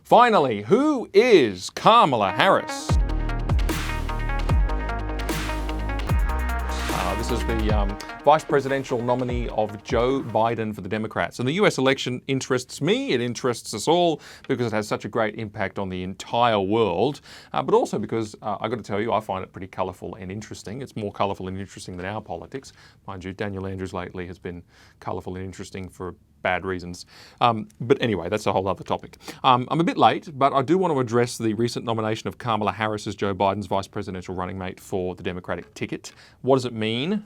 Finally, who is Kamala Harris? This is the vice presidential nominee of Joe Biden for the Democrats. And the US election interests me, it interests us all, because it has such a great impact on the entire world, but also because, I've got to tell you, I find it pretty colourful and interesting. It's more colourful and interesting than our politics. Mind you, Daniel Andrews lately has been colourful and interesting for bad reasons. But anyway, that's a whole other topic. I'm a bit late, but I do want to address the recent nomination of Kamala Harris as Joe Biden's vice presidential running mate for the Democratic ticket. What does it mean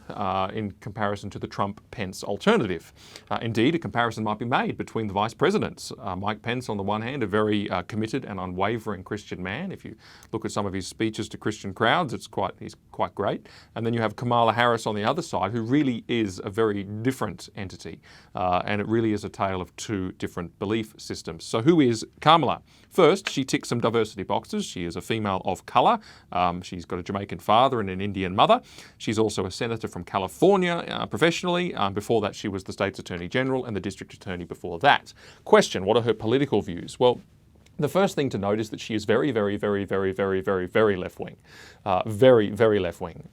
in comparison to the Trump-Pence alternative? Indeed, a comparison might be made between the vice presidents. Mike Pence, on the one hand, a very committed and unwavering Christian man. If you look at some of his speeches to Christian crowds, he's quite great. And then you have Kamala Harris on the other side, who really is a very different entity. And it really is a tale of two different belief systems. So who is Kamala? First, she ticks some diversity boxes. She is a female of colour. She's got a Jamaican father and an Indian mother. She's also a senator from California professionally. Before that, she was the state's attorney general and the district attorney before that. Question, what are her political views? Well, the first thing to note is that she is very, very, very, very, very, very, very left-wing. Very, very left-wing.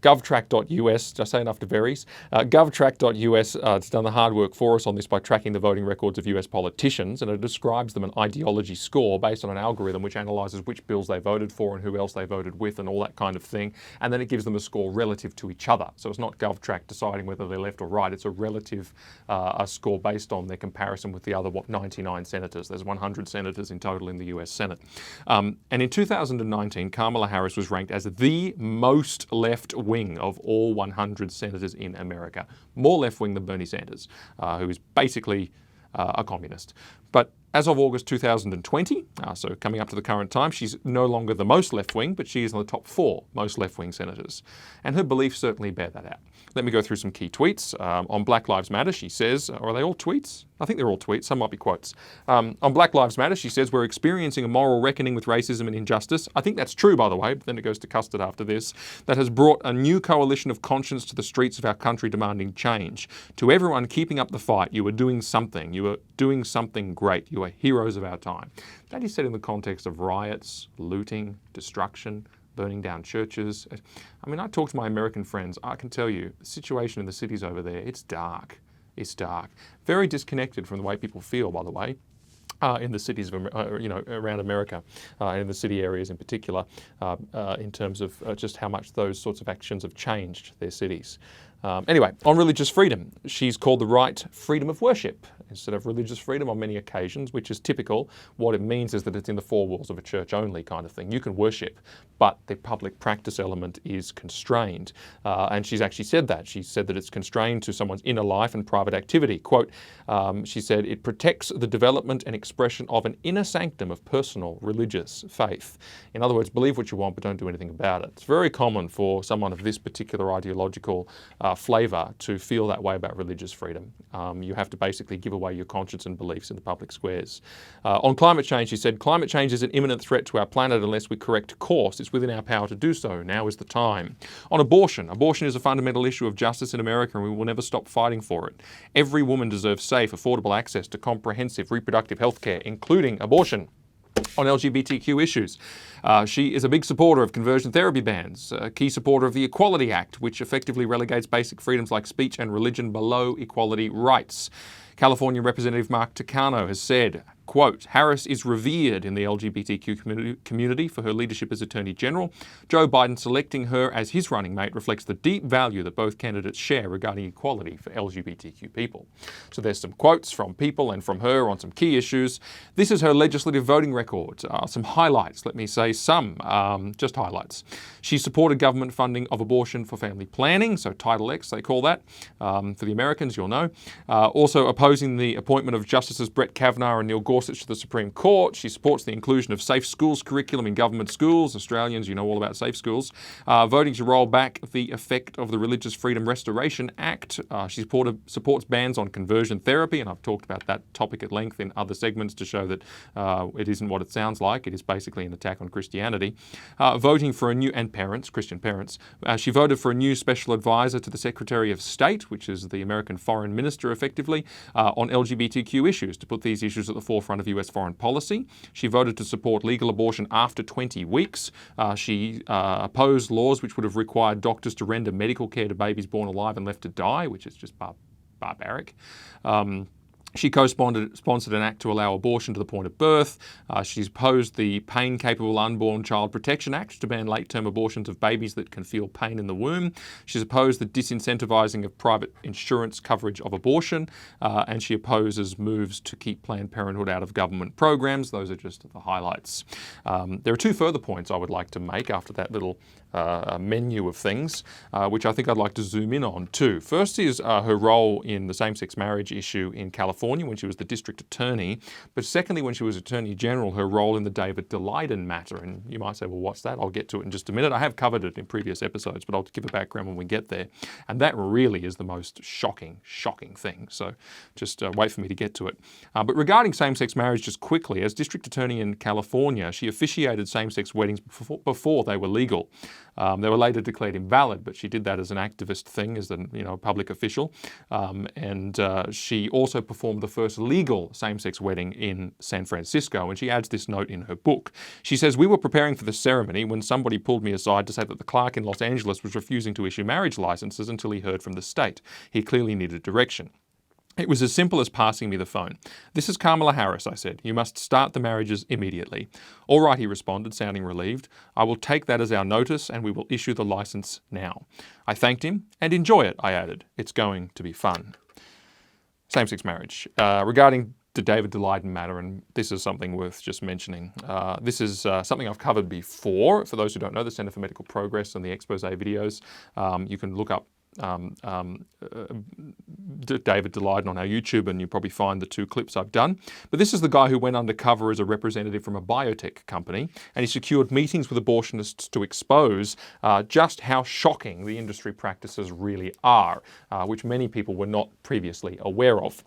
Govtrack.us, did I say enough to berries? Govtrack.us has done the hard work for us on this by tracking the voting records of US politicians, and it describes them an ideology score based on an algorithm which analyses which bills they voted for and who else they voted with and all that kind of thing, and then it gives them a score relative to each other. So it's not Govtrack deciding whether they're left or right, it's a relative a score based on their comparison with the other, 99 senators. There's 100 senators in total in the US Senate. And in 2019, Kamala Harris was ranked as the most left-wing of all 100 senators in America. More left-wing than Bernie Sanders, who is basically a communist. But as of August 2020, so coming up to the current time, she's no longer the most left-wing, but she is in the top 4 most left-wing senators. And her beliefs certainly bear that out. Let me go through some key tweets. On Black Lives Matter, she says, or are they all tweets? I think they're all tweets, some might be quotes. On Black Lives Matter, she says, we're experiencing a moral reckoning with racism and injustice. I think that's true, by the way, but then it goes to custard after this. That has brought a new coalition of conscience to the streets of our country demanding change. To everyone keeping up the fight, you are doing something. You are doing something great. You are heroes of our time. That is said in the context of riots, looting, destruction, burning down churches. I mean, I talk to my American friends. I can tell you, the situation in the cities over there, it's dark. It's dark. Very disconnected from the way people feel, by the way, in the cities of, around America, in the city areas in particular, in terms of just how much those sorts of actions have changed their cities. Anyway, on religious freedom, she's called the right freedom of worship instead of religious freedom on many occasions, which is typical. What it means is that it's in the 4 walls of a church only kind of thing. You can worship, but the public practice element is constrained. And she's actually said that. She said that it's constrained to someone's inner life and private activity. Quote, she said, it protects the development and expression of an inner sanctum of personal religious faith. In other words, believe what you want, but don't do anything about it. It's very common for someone of this particular ideological flavour to feel that way about religious freedom. You have to basically give away your conscience and beliefs in the public squares. On climate change, she said, climate change is an imminent threat to our planet unless we correct course. It's within our power to do so. Now is the time. On abortion, abortion is a fundamental issue of justice in America and we will never stop fighting for it. Every woman deserves safe, affordable access to comprehensive reproductive health care, including abortion. On LGBTQ issues, she is a big supporter of conversion therapy bans, a key supporter of the Equality Act, which effectively relegates basic freedoms like speech and religion below equality rights. California Representative Mark Takano has said, quote, Harris is revered in the LGBTQ community for her leadership as Attorney General. Joe Biden selecting her as his running mate reflects the deep value that both candidates share regarding equality for LGBTQ people. So there's some quotes from people and from her on some key issues. This is her legislative voting record. Some highlights, let me say some, just highlights. She supported government funding of abortion for family planning, so Title X they call that, for the Americans, you'll know. Also opposing the appointment of Justices Brett Kavanaugh and Neil Gorsuch to the Supreme Court. She supports the inclusion of safe schools curriculum in government schools. Australians, you know all about safe schools. Voting to roll back the effect of the Religious Freedom Restoration Act. She supports bans on conversion therapy, and I've talked about that topic at length in other segments to show that it isn't what it sounds like. It is basically an attack on Christianity. Voting for a new, and parents, Christian parents. She voted for a new special advisor to the Secretary of State, which is the American Foreign Minister effectively, on LGBTQ issues, to put these issues at the forefront forefront of US foreign policy. She voted to support legal abortion after 20 weeks. She opposed laws which would have required doctors to render medical care to babies born alive and left to die, which is just barbaric. She co-sponsored an act to allow abortion to the point of birth. She's opposed the Pain-Capable Unborn Child Protection Act to ban late-term abortions of babies that can feel pain in the womb. She's opposed the disincentivizing of private insurance coverage of abortion. And she opposes moves to keep Planned Parenthood out of government programs. Those are just the highlights. There are two further points I would like to make after that little menu of things, which I think I'd like to zoom in on too. First is her role in the same-sex marriage issue in California when she was the district attorney, but secondly, when she was Attorney General, her role in the David Daleiden matter. And you might say, well, what's that? I'll get to it in just a minute. I have covered it in previous episodes, but I'll give a background when we get there. And that really is the most shocking thing. So just wait for me to get to it. But regarding same-sex marriage, just quickly, as district attorney in California, she officiated same-sex weddings before they were legal. They were later declared invalid, but she did that as an activist thing, as a public official. And she also performed the first legal same-sex wedding in San Francisco, and she adds this note in her book. She says, "We were preparing for the ceremony when somebody pulled me aside to say that the clerk in Los Angeles was refusing to issue marriage licenses until he heard from the state. He clearly needed direction. It was as simple as passing me the phone. 'This is Kamala Harris,' I said. 'You must start the marriages immediately.' 'All right,' he responded, sounding relieved. 'I will take that as our notice and we will issue the license now.' I thanked him. 'And enjoy it,' I added. 'It's going to be fun.'" Same-sex marriage. Regarding the David Daleiden matter, and this is something worth just mentioning. This is something I've covered before. For those who don't know, the Center for Medical Progress and the expose videos, you can look up David Daleiden on our YouTube, and you probably find the two clips I've done. But this is the guy who went undercover as a representative from a biotech company, and he secured meetings with abortionists to expose just how shocking the industry practices really are, which many people were not previously aware of.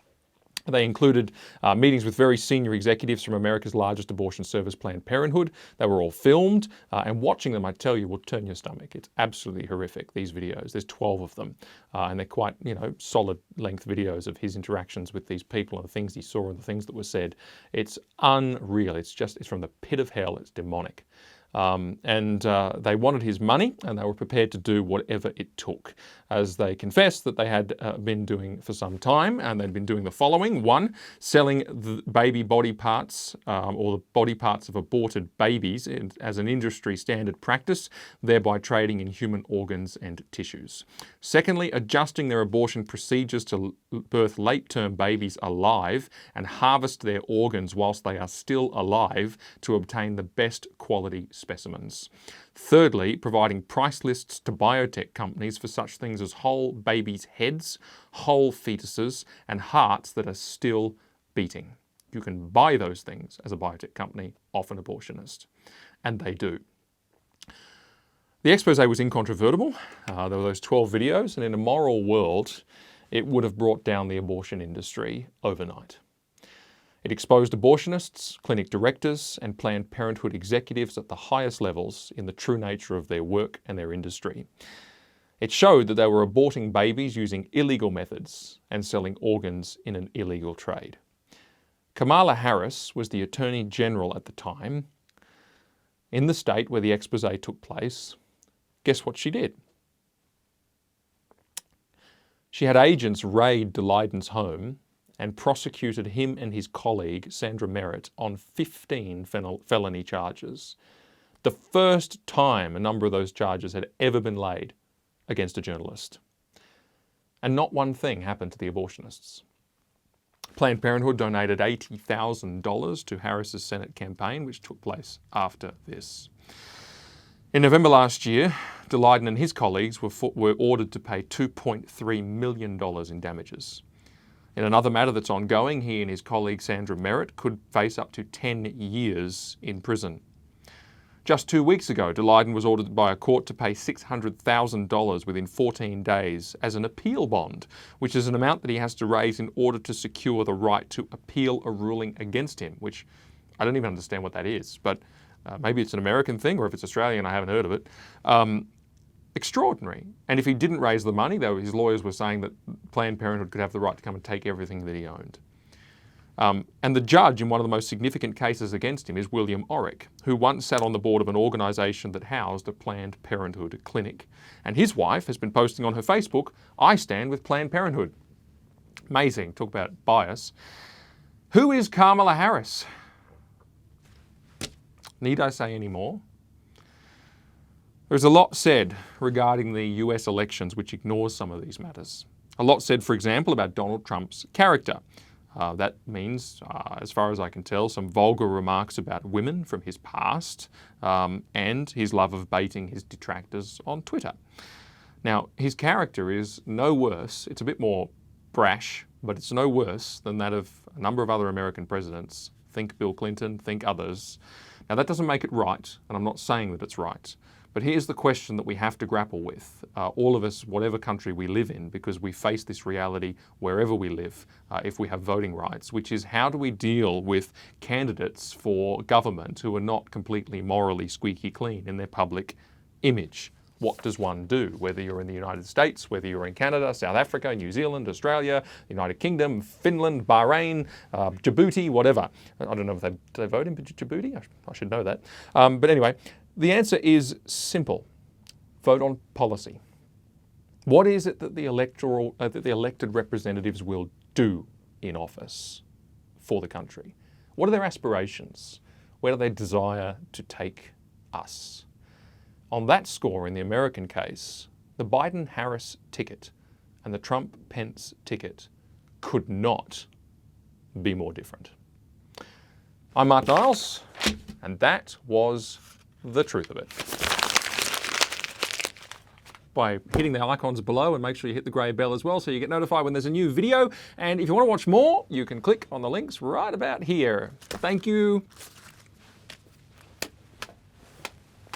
They included meetings with very senior executives from America's largest abortion service, Planned Parenthood. They were all filmed, and watching them, I tell you, will turn your stomach. It's absolutely horrific, these videos. There's 12 of them, and they're quite, solid length videos of his interactions with these people and the things he saw and the things that were said. It's unreal. It's from the pit of hell. It's demonic. They wanted his money, and they were prepared to do whatever it took, as they confessed that they had been doing for some time, and they'd been doing the following. 1, selling the baby body parts or the body parts of aborted babies as an industry standard practice, thereby trading in human organs and tissues. Secondly, adjusting their abortion procedures to birth late-term babies alive and harvest their organs whilst they are still alive to obtain the best quality specimens. Thirdly, providing price lists to biotech companies for such things as whole babies' heads, whole fetuses, and hearts that are still beating. You can buy those things as a biotech company off an abortionist, and they do. The expose was incontrovertible. There were those 12 videos, and in a moral world, it would have brought down the abortion industry overnight. It exposed abortionists, clinic directors, and Planned Parenthood executives at the highest levels in the true nature of their work and their industry. It showed that they were aborting babies using illegal methods and selling organs in an illegal trade. Kamala Harris was the Attorney General at the time. In the state where the expose took place, guess what she did? She had agents raid Daleiden's home and prosecuted him and his colleague, Sandra Merritt, on 15 felony charges. The first time a number of those charges had ever been laid against a journalist. And not one thing happened to the abortionists. Planned Parenthood donated $80,000 to Harris's Senate campaign, which took place after this. In November last year, Daleiden and his colleagues were ordered to pay $2.3 million in damages. In another matter that's ongoing, he and his colleague Sandra Merritt could face up to 10 years in prison. Just 2 weeks ago, Daleiden was ordered by a court to pay $600,000 within 14 days as an appeal bond, which is an amount that he has to raise in order to secure the right to appeal a ruling against him, which I don't even understand what that is, but maybe it's an American thing, or if it's Australian, I haven't heard of it. Extraordinary. And if he didn't raise the money, though, his lawyers were saying that Planned Parenthood could have the right to come and take everything that he owned. And the judge in one of the most significant cases against him is William Orrick, who once sat on the board of an organisation that housed a Planned Parenthood clinic. And his wife has been posting on her Facebook, "I stand with Planned Parenthood." Amazing, talk about bias. Who is Kamala Harris? Need I say any more? There's a lot said regarding the US elections which ignores some of these matters. A lot said, for example, about Donald Trump's character. That means, as far as I can tell, some vulgar remarks about women from his past and his love of baiting his detractors on Twitter. Now, his character is no worse, it's a bit more brash, but it's no worse than that of a number of other American presidents. Think Bill Clinton, think others. Now, that doesn't make it right, and I'm not saying that it's right. But here's the question that we have to grapple with, all of us, whatever country we live in, because we face this reality wherever we live, if we have voting rights, which is how do we deal with candidates for government who are not completely morally squeaky clean in their public image? What does one do? Whether you're in the United States, whether you're in Canada, South Africa, New Zealand, Australia, United Kingdom, Finland, Bahrain, Djibouti, whatever. I don't know if they vote in Djibouti. I should know that. But anyway, the answer is simple. Vote on policy. What is it that the elected representatives will do in office for the country? What are their aspirations? Where do they desire to take us? On that score, in the American case, the Biden-Harris ticket and the Trump-Pence ticket could not be more different. I'm Mark Niles, and that was the truth of it. By hitting the icons below, and make sure you hit the grey bell as well so you get notified when there's a new video. And if you want to watch more, you can click on the links right about here. Thank you.